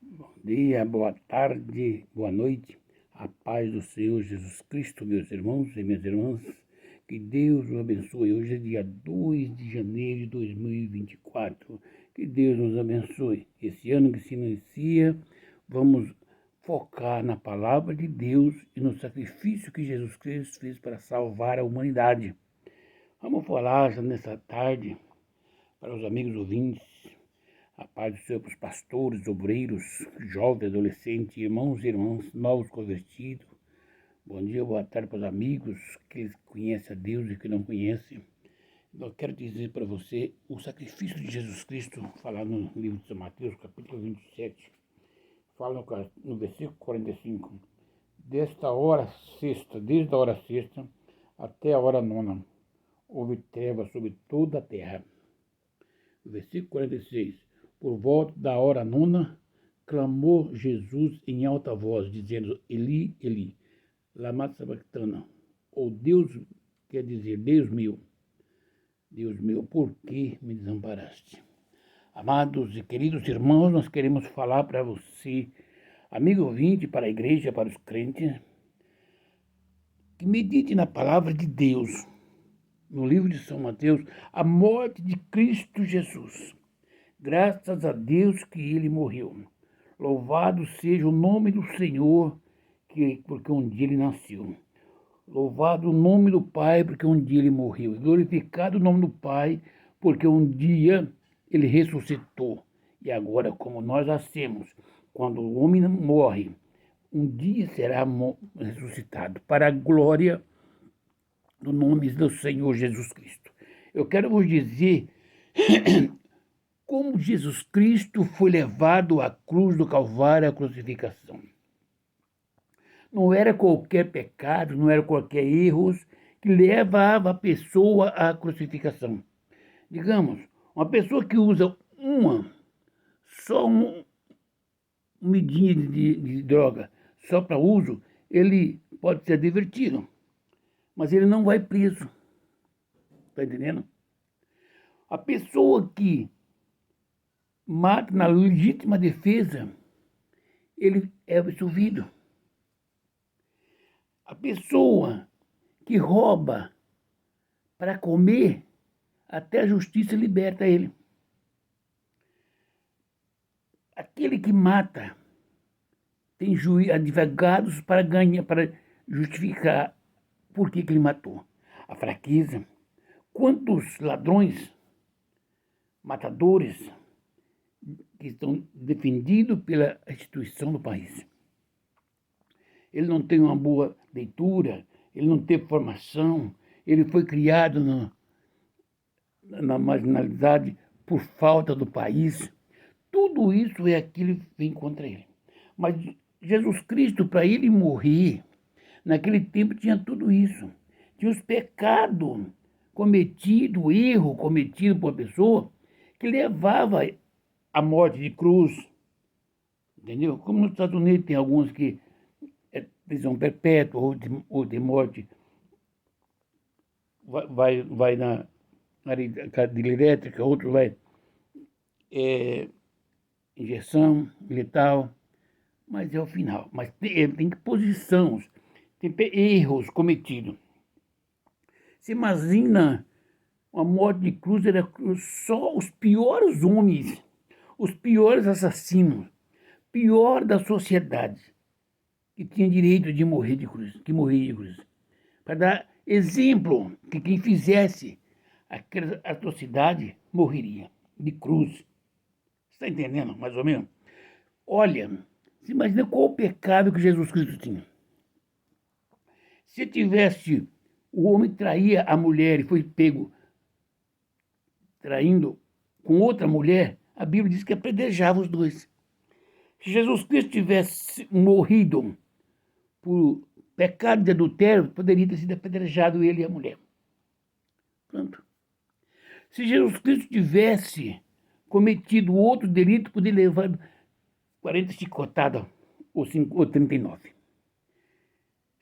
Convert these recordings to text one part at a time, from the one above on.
Bom dia, boa tarde, boa noite. A paz do Senhor Jesus Cristo, meus irmãos e minhas irmãs. Que Deus os abençoe. Hoje é dia 2 de janeiro de 2024. Que Deus nos abençoe. Esse ano que se inicia, vamos focar na palavra de Deus e no sacrifício que Jesus Cristo fez para salvar a humanidade. Vamos falar nessa tarde para os amigos ouvintes. A paz do Senhor para os pastores, obreiros, jovens, adolescentes, irmãos e irmãs, novos convertidos. Bom dia, boa tarde para os amigos que conhecem a Deus e que não conhecem. Eu quero dizer para você o sacrifício de Jesus Cristo, falar no livro de São Mateus, capítulo 27, fala no versículo 45. Desde a hora sexta até a hora nona, houve trevas sobre toda a terra. Versículo 46. Por volta da hora nona, clamou Jesus em alta voz, dizendo: Eli, Eli, lama sabachthani. Ou Deus, quer dizer, Deus meu, por que me desamparaste? Amados e queridos irmãos, nós queremos falar para você, amigo ouvinte, para a igreja, para os crentes, que medite na palavra de Deus, no livro de São Mateus, a morte de Cristo Jesus. Graças a Deus que ele morreu. Louvado seja o nome do Senhor, porque um dia ele nasceu. Louvado o nome do Pai, porque um dia ele morreu. E glorificado o nome do Pai, porque um dia ele ressuscitou. E agora, como nós nascemos, quando o homem morre, um dia será ressuscitado para a glória do nome do Senhor Jesus Cristo. Eu quero vos dizer como Jesus Cristo foi levado à cruz do Calvário, à crucificação. Não era qualquer pecado, não era qualquer erro que levava a pessoa à crucificação. Digamos, uma pessoa que usa só uma medinha de droga, só para uso, ele pode ser divertido, mas ele não vai preso. Está entendendo? A pessoa que mata na legítima defesa, ele é absolvido. A pessoa que rouba para comer, até a justiça liberta ele. Aquele que mata tem advogados para ganhar, para justificar por que ele matou. A fraqueza. Quantos ladrões, matadores, que estão defendidos pela instituição do país. Ele não tem uma boa leitura, ele não teve formação, ele foi criado na marginalidade por falta do país. Tudo isso é aquilo que vem contra ele. Mas Jesus Cristo, para ele morrer, naquele tempo tinha tudo isso. Tinha os pecados cometidos, erro cometido por uma pessoa que levava a morte de cruz, entendeu? Como nos Estados Unidos tem alguns que é prisão perpétua ou de morte, vai na cadeira elétrica, outro vai injeção letal, mas é o final. Mas tem posições, tem erros cometidos. Você imagina uma morte de cruz, era só os piores homens, os piores assassinos, pior da sociedade, que tinha direito de morrer de cruz, que morria de cruz. Para dar exemplo que quem fizesse aquela atrocidade morreria de cruz. Está entendendo, mais ou menos? Olha, você imagina qual o pecado que Jesus Cristo tinha. Se tivesse, o homem traía a mulher e foi pego traindo com outra mulher, a Bíblia diz que apedrejava os dois. Se Jesus Cristo tivesse morrido por pecado de adultério, poderia ter sido apedrejado ele e a mulher. Pronto. Se Jesus Cristo tivesse cometido outro delito, poderia levar 40 chicotadas ou 39.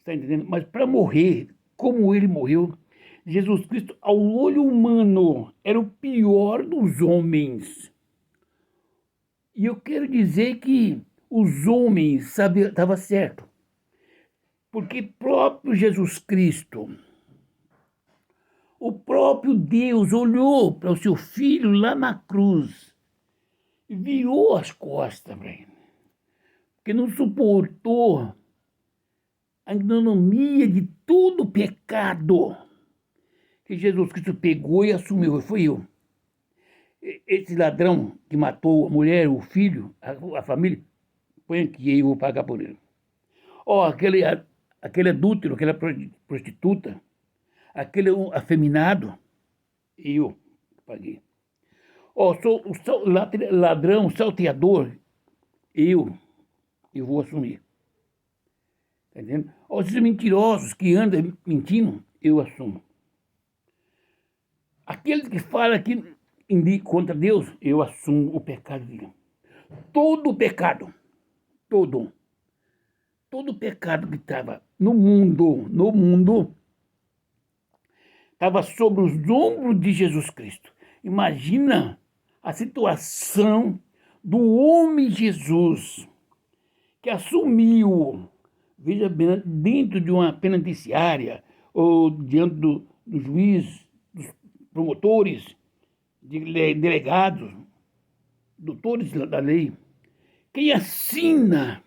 Está entendendo? Mas para morrer, como ele morreu, Jesus Cristo, ao olho humano, era o pior dos homens. E eu quero dizer que os homens estavam certos. Porque próprio Jesus Cristo, o próprio Deus olhou para o seu filho lá na cruz e virou as costas para ele. Porque não suportou a ignomínia de todo o pecado que Jesus Cristo pegou e assumiu. Foi eu. Esse ladrão que matou a mulher, o filho, a família, põe aqui e eu vou pagar por ele. Aquele adúltero, aquela prostituta, aquele afeminado, eu paguei. Sou o ladrão, salteador, eu vou assumir. Tá entendendo? Esses mentirosos que andam mentindo, eu assumo. Aqueles que falam que contra Deus, eu assumo o pecado dele. Todo o pecado, todo pecado que estava no mundo, estava sobre os ombros de Jesus Cristo. Imagina a situação do homem Jesus, que assumiu, veja bem, dentro de uma penitenciária, ou diante do juiz, dos promotores, delegados, doutores da lei, quem assina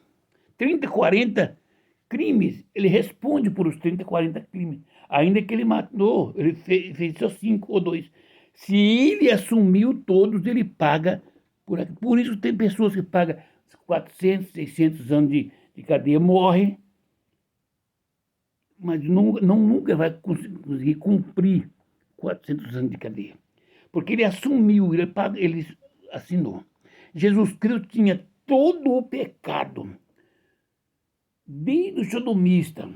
30, 40 crimes, ele responde por os 30, 40 crimes. Ainda que ele matou, ele fez só 5 ou 2. Se ele assumiu todos, ele paga por aqui. Por isso tem pessoas que pagam 400, 600 anos de cadeia, morrem, mas nunca vai conseguir cumprir 400 anos de cadeia. Porque ele assumiu, ele assinou. Jesus Cristo tinha todo o pecado, desde o sodomista,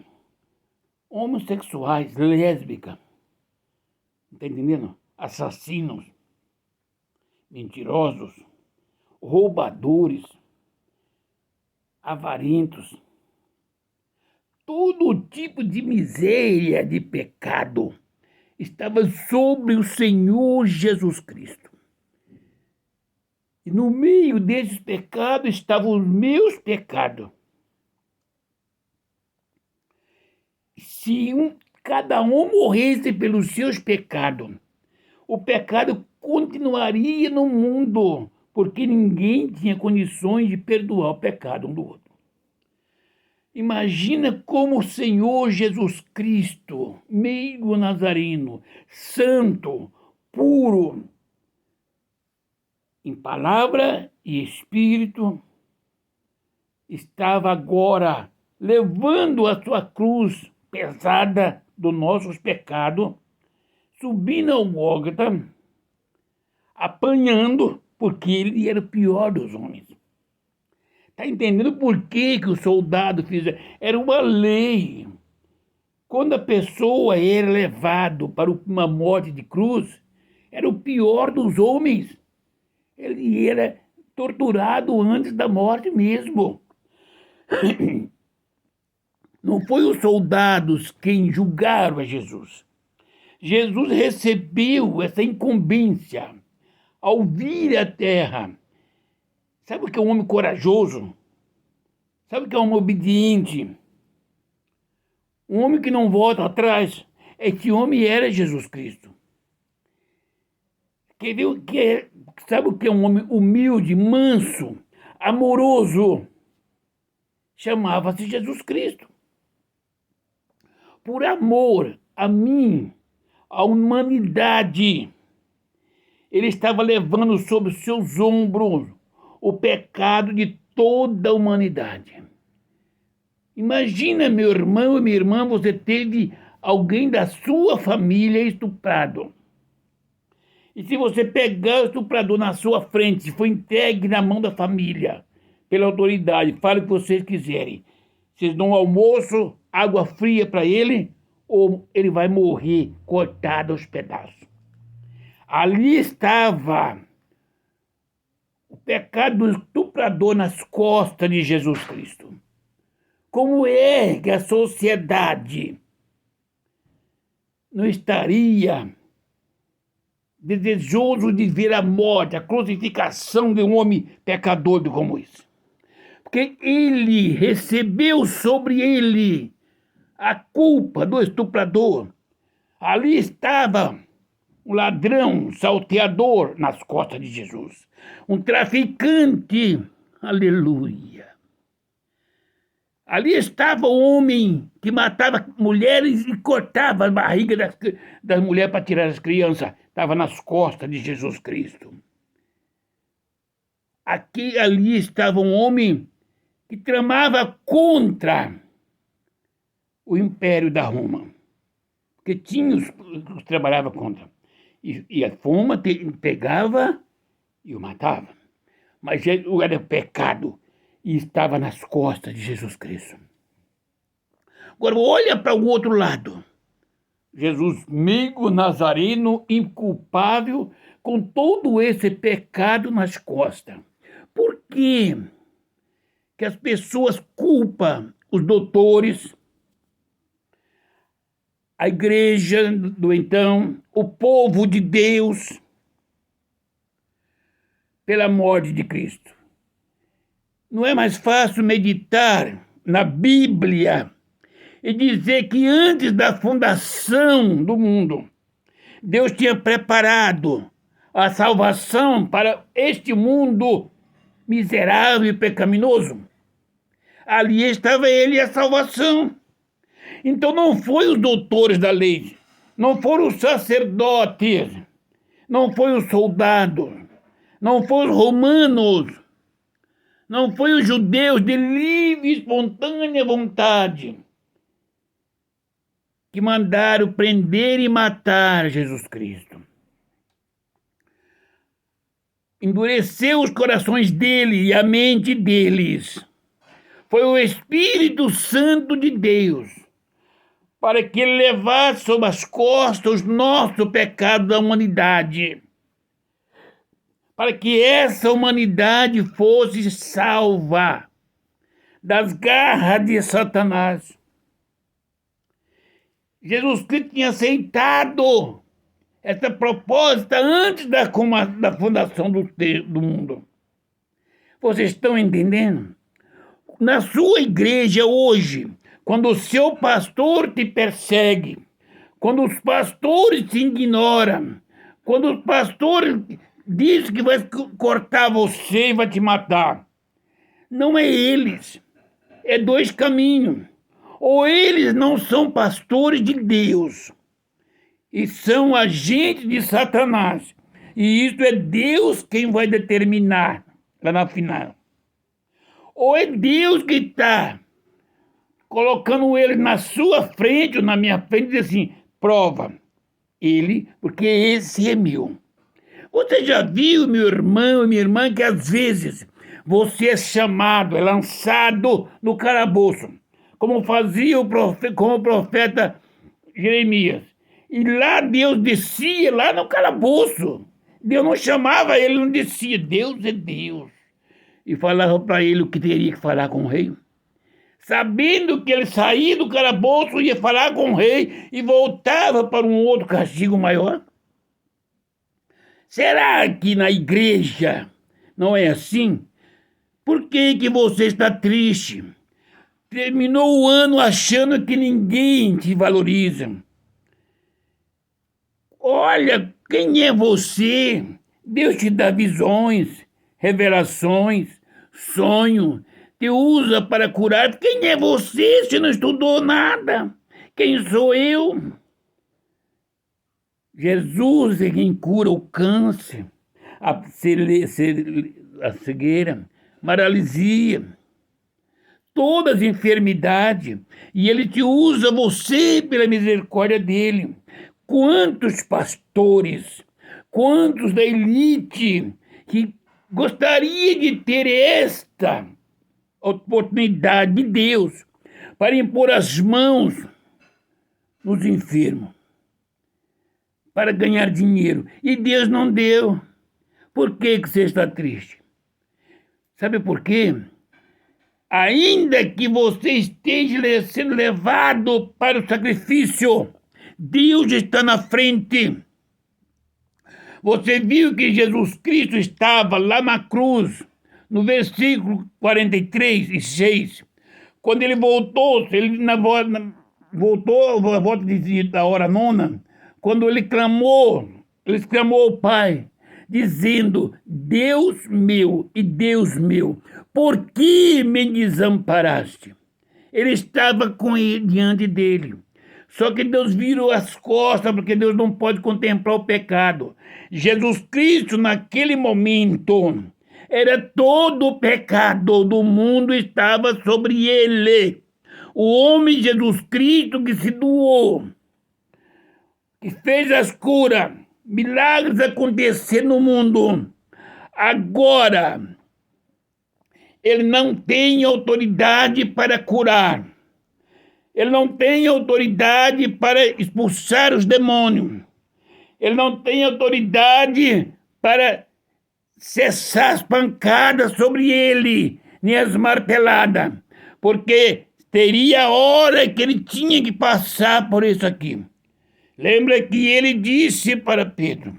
homossexuais, lésbica, está entendendo? Assassinos, mentirosos, roubadores, avarentos, todo tipo de miséria, de pecado, estava sobre o Senhor Jesus Cristo. E no meio desses pecados estavam os meus pecados. Se cada um morresse pelos seus pecados, o pecado continuaria no mundo, porque ninguém tinha condições de perdoar o pecado um do outro. Imagina como o Senhor Jesus Cristo, meio nazareno, santo, puro, em palavra e espírito, estava agora levando a sua cruz pesada dos nossos pecados, subindo ao Gólgota, apanhando, porque ele era o pior dos homens. Está entendendo por que o soldado fez? Era uma lei. Quando a pessoa era levado para uma morte de cruz, era o pior dos homens. Ele era torturado antes da morte mesmo. Não foi os soldados quem julgaram a Jesus. Jesus recebeu essa incumbência ao vir à terra. Sabe o que é um homem corajoso? Sabe o que é um homem obediente? Um homem que não volta atrás. Esse homem era Jesus Cristo. Sabe o que é um homem humilde, manso, amoroso? Chamava-se Jesus Cristo. Por amor a mim, à humanidade, ele estava levando sobre os seus ombros o pecado de toda a humanidade. Imagina, meu irmão e minha irmã, você teve alguém da sua família estuprado. E se você pegar o estuprador na sua frente, foi entregue na mão da família, pela autoridade, fale o que vocês quiserem. Vocês dão almoço, água fria para ele, ou ele vai morrer cortado aos pedaços. Ali estava o pecado do estuprador nas costas de Jesus Cristo. Como é que a sociedade não estaria desejoso de ver a morte, a crucificação de um homem pecador como esse. Porque ele recebeu sobre ele a culpa do estuprador. Ali estava um ladrão, um salteador nas costas de Jesus. Um traficante, aleluia. Ali estava o homem que matava mulheres e cortava a barriga das mulheres para tirar as crianças. Estava nas costas de Jesus Cristo. Ali estava um homem que tramava contra o império da Roma. Porque tinha os que trabalhavam contra. E a Roma pegava e o matava. Mas era pecado e estava nas costas de Jesus Cristo. Agora olha para o outro lado. Jesus, amigo nazareno, inculpável, com todo esse pecado nas costas. Por quê que as pessoas culpam os doutores, a igreja do então, o povo de Deus, pela morte de Cristo? Não é mais fácil meditar na Bíblia e dizer que antes da fundação do mundo, Deus tinha preparado a salvação para este mundo miserável e pecaminoso? Ali estava ele e a salvação. Então não foi os doutores da lei, não foram os sacerdotes, não foi os soldados, não foram os romanos, não foi os judeus de livre e espontânea vontade que mandaram prender e matar Jesus Cristo. Endureceu os corações dele e a mente deles. Foi o Espírito Santo de Deus, para que ele levasse sobre as costas os nossos pecados da humanidade, para que essa humanidade fosse salva das garras de Satanás. Jesus Cristo tinha aceitado essa proposta antes da fundação do mundo. Vocês estão entendendo? Na sua igreja hoje, quando o seu pastor te persegue, quando os pastores te ignoram, quando os pastores dizem que vai cortar você e vai te matar, não é eles, é dois caminhos. Ou eles não são pastores de Deus e são agentes de Satanás, e isso é Deus quem vai determinar lá na final. Ou é Deus que está colocando ele na sua frente ou na minha frente e diz assim, prova ele, porque esse é meu. Você já viu, meu irmão e minha irmã, que às vezes você é chamado, é lançado no calabouço, como fazia como o profeta Jeremias. E lá Deus descia, lá no calabouço. Deus não chamava ele, não descia. Deus é Deus. E falava para ele o que teria que falar com o rei. Sabendo que ele saía do calabouço, ia falar com o rei e voltava para um outro castigo maior. Será que na igreja não é assim? Por que você está triste? Terminou o ano achando que ninguém te valoriza. Olha, quem é você? Deus te dá visões, revelações, sonho, te usa para curar. Quem é você se não estudou nada? Quem sou eu? Jesus é quem cura o câncer, a cegueira, paralisia, todas as enfermidades, e ele te usa você pela misericórdia dele. Quantos pastores, quantos da elite que gostaria de ter esta oportunidade de Deus para impor as mãos nos enfermos, para ganhar dinheiro, e Deus não deu. Por que você está triste? Sabe por quê? Ainda que você esteja sendo levado para o sacrifício, Deus está na frente. Você viu que Jesus Cristo estava lá na cruz, no versículo 43 e 6, quando ele voltou, voltou a volta da hora nona, quando ele exclamou ao Pai, dizendo: Deus meu e Deus meu, por que me desamparaste? Ele estava com ele, diante dele. Só que Deus virou as costas, porque Deus não pode contemplar o pecado. Jesus Cristo, naquele momento, era todo o pecado do mundo estava sobre ele. O homem Jesus Cristo que se doou, que fez as curas, milagres acontecer no mundo. Agora, ele não tem autoridade para curar. Ele não tem autoridade para expulsar os demônios. Ele não tem autoridade para cessar as pancadas sobre ele, nem as marteladas, porque teria a hora que ele tinha que passar por isso aqui. Lembra que ele disse para Pedro: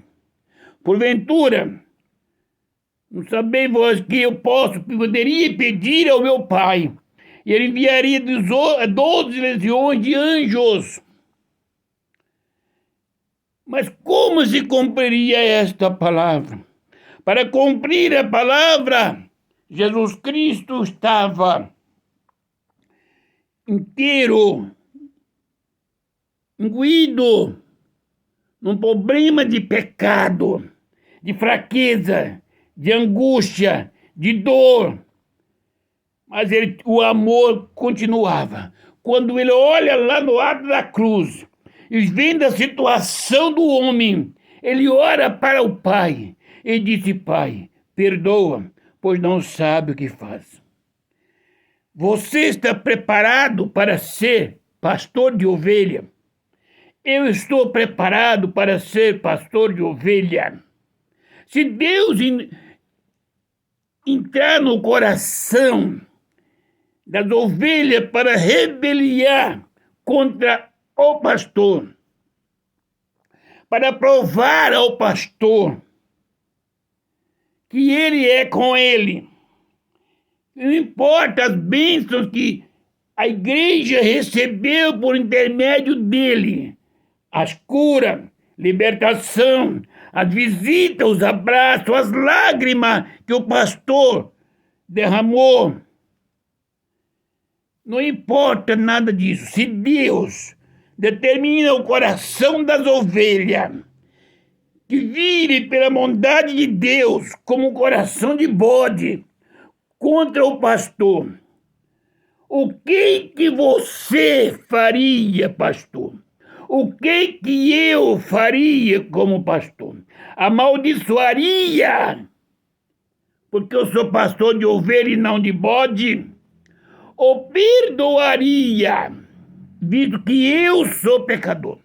porventura, não sabeis vós que eu poderia pedir ao meu Pai, e ele enviaria 12 legiões de anjos. Mas como se cumpriria esta palavra? Para cumprir a palavra, Jesus Cristo estava inteiro, imbuído num problema de pecado, de fraqueza, de angústia, de dor. Mas o amor continuava. Quando ele olha lá no ato da cruz e vendo a situação do homem, ele ora para o Pai e disse: Pai, perdoa, pois não sabe o que faz. Você está preparado para ser pastor de ovelha? Eu estou preparado para ser pastor de ovelha. Se Deus entrar no coração das ovelhas para rebeliar contra o pastor, para provar ao pastor que ele é com ele, não importa as bênçãos que a igreja recebeu por intermédio dele, as curas, libertação, as visitas, os abraços, as lágrimas que o pastor derramou. Não importa nada disso. Se Deus determina o coração das ovelhas que vire pela bondade de Deus como um coração de bode contra o pastor, o que você faria, pastor? O que eu faria como pastor? Amaldiçoaria, porque eu sou pastor de ovelha e não de bode? Ou perdoaria, visto que eu sou pecador?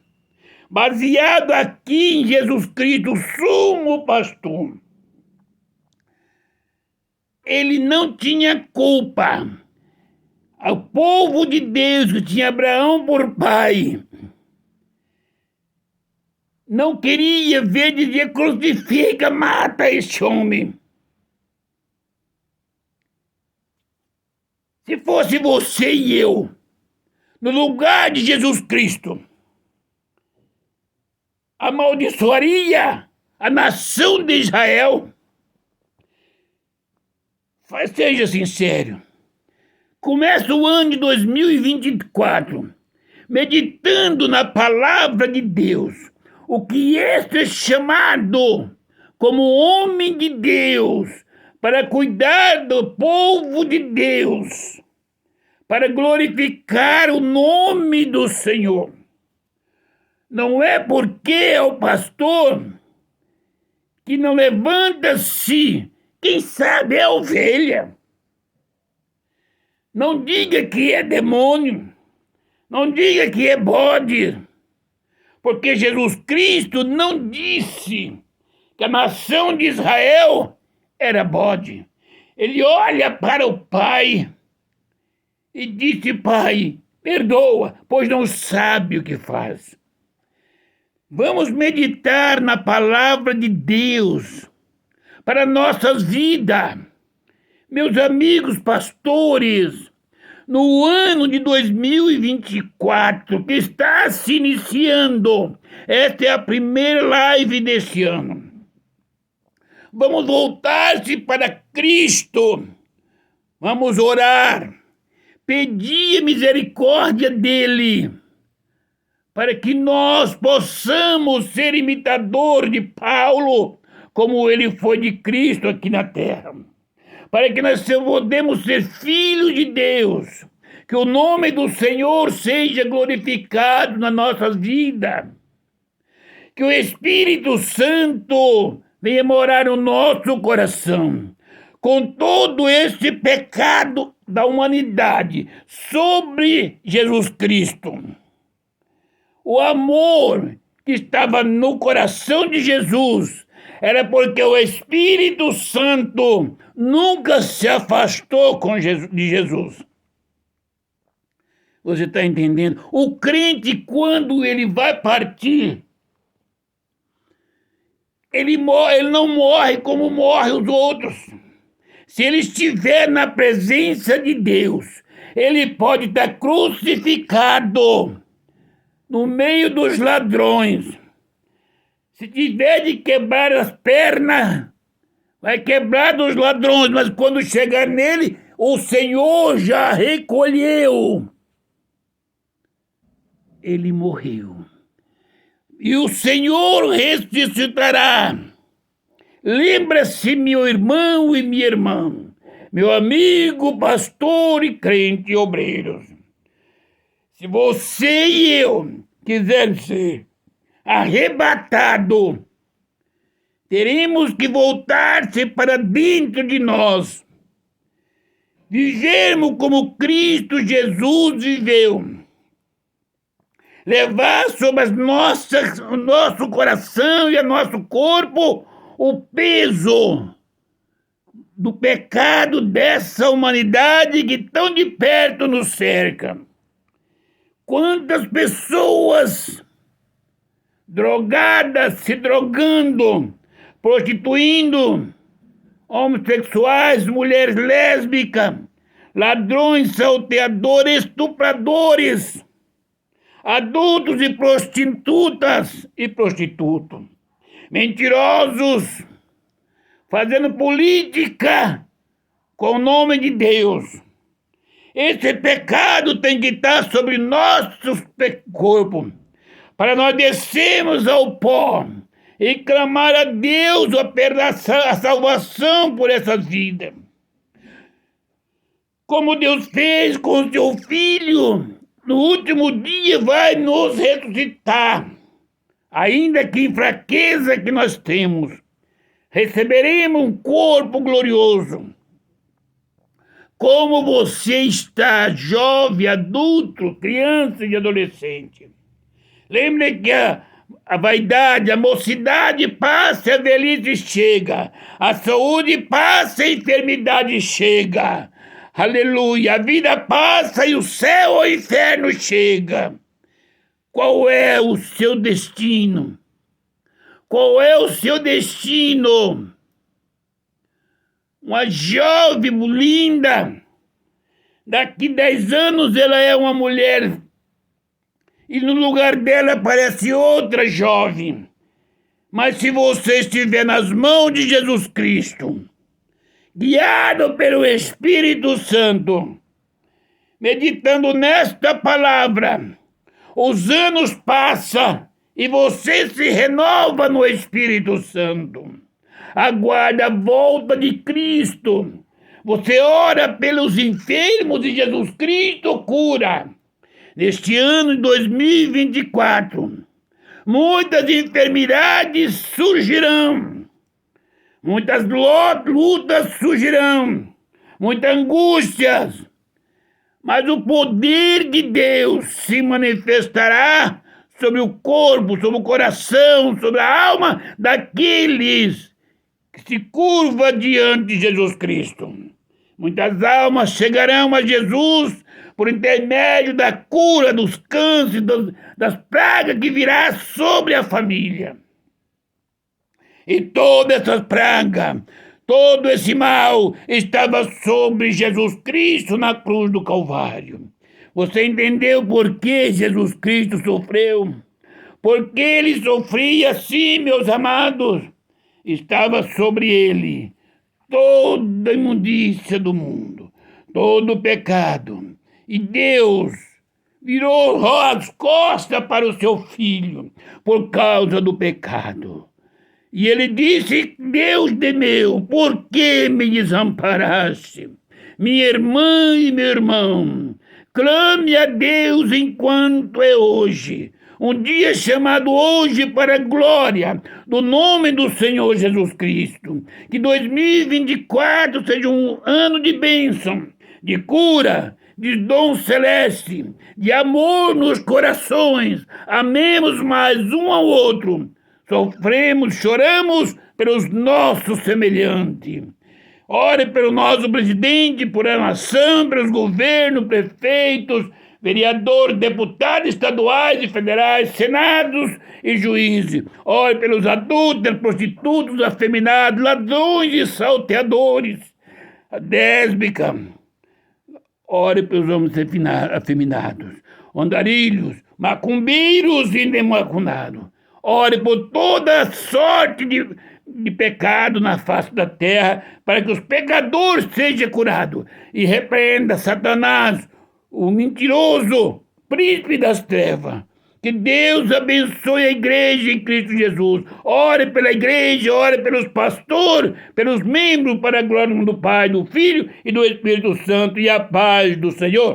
Baseado aqui em Jesus Cristo, sumo pastor. Ele não tinha culpa. O povo de Deus, que tinha Abraão por pai, não queria ver, dizia: crucifica, mata esse homem. Se fosse você e eu, no lugar de Jesus Cristo, amaldiçoaria a nação de Israel? Seja sincero. Começa o ano de 2024 meditando na palavra de Deus, o que é chamado como homem de Deus para cuidar do povo de Deus, para glorificar o nome do Senhor. Não é porque é o pastor que não levanta-se, quem sabe é ovelha. Não diga que é demônio, não diga que é bode, porque Jesus Cristo não disse que a nação de Israel era bode. Ele olha para o Pai e disse: Pai, perdoa, pois não sabe o que faz. Vamos meditar na palavra de Deus para nossas vidas. Meus amigos pastores, no ano de 2024, que está se iniciando, esta é a primeira live deste ano. Vamos voltar-se para Cristo. Vamos orar, pedir a misericórdia dele, para que nós possamos ser imitador de Paulo, como ele foi de Cristo aqui na terra. Para que nós podemos ser filhos de Deus, que o nome do Senhor seja glorificado na nossa vida, que o Espírito Santo venha morar no nosso coração, com todo este pecado da humanidade sobre Jesus Cristo. O amor que estava no coração de Jesus era porque o Espírito Santo nunca se afastou de Jesus. Você está entendendo? O crente, quando ele vai partir, ele não morre como morrem os outros. Se ele estiver na presença de Deus, ele pode estar crucificado no meio dos ladrões. Se tiver de quebrar as pernas, vai quebrar dos ladrões, mas quando chegar nele, o Senhor já recolheu. Ele morreu. E o Senhor ressuscitará. Lembra-se, meu irmão e minha irmã, meu amigo, pastor e crente obreiro. Se você e eu quiser ser arrebatado, teremos que voltar-se para dentro de nós, vivermos como Cristo Jesus viveu, levar sobre o nosso coração e o nosso corpo o peso do pecado dessa humanidade que tão de perto nos cerca. Quantas pessoas drogadas, se drogando, prostituindo, homossexuais, mulheres lésbicas, ladrões, salteadores, estupradores, adultos e prostitutas e prostitutos, mentirosos, fazendo política com o nome de Deus. Esse pecado tem que estar sobre nossos corpos, para nós descermos ao pó e clamar a Deus a salvação por essa vida. Como Deus fez com o seu Filho, no último dia vai nos ressuscitar. Ainda que em fraqueza que nós temos, receberemos um corpo glorioso. Como você está, jovem, adulto, criança e adolescente? Lembre que a vaidade, a mocidade passa, a velhice chega. A saúde passa, a enfermidade chega. Aleluia! A vida passa e o céu ou o inferno chega. Qual é o seu destino? Qual é o seu destino? Uma jovem linda, daqui 10 anos ela é uma mulher e no lugar dela aparece outra jovem. Mas se você estiver nas mãos de Jesus Cristo, guiado pelo Espírito Santo, meditando nesta palavra, os anos passam e você se renova no Espírito Santo. Aguarda a volta de Cristo. Você ora pelos enfermos e Jesus Cristo cura. Neste ano de 2024, muitas enfermidades surgirão. Muitas lutas surgirão. Muitas angústias. Mas o poder de Deus se manifestará sobre o corpo, sobre o coração, sobre a alma daqueles que se curva diante de Jesus Cristo. Muitas almas chegarão a Jesus por intermédio da cura dos cânceres, das pragas que virá sobre a família. E todas essas pragas, todo esse mal estava sobre Jesus Cristo na cruz do Calvário. Você entendeu por que Jesus Cristo sofreu? Porque ele sofria assim, meus amados. Estava sobre ele toda a imundícia do mundo, todo o pecado. E Deus virou as costas para o seu filho por causa do pecado. E ele disse: Deus de meu, por que me desamparaste? Minha irmã e meu irmão, clame a Deus enquanto é hoje. Um dia chamado hoje para a glória do nome do Senhor Jesus Cristo. Que 2024 seja um ano de bênção, de cura, de dom celeste, de amor nos corações. Amemos mais um ao outro. Sofremos, choramos pelos nossos semelhantes. Ore pelo nosso presidente, por a nação, pelos governos, prefeitos, vereadores, deputados estaduais e federais, senados e juízes. Ore pelos adultos, prostitutos, afeminados, ladrões e salteadores. A désbica. Ore pelos homens afeminados, andarilhos, macumbeiros e endemoniados. Ore por toda sorte de pecado na face da terra, para que os pecadores sejam curados. E repreenda Satanás, o mentiroso, príncipe das trevas. Que Deus abençoe a igreja em Cristo Jesus. Ore pela igreja, ore pelos pastores, pelos membros, para a glória do Pai, do Filho e do Espírito Santo, e a paz do Senhor.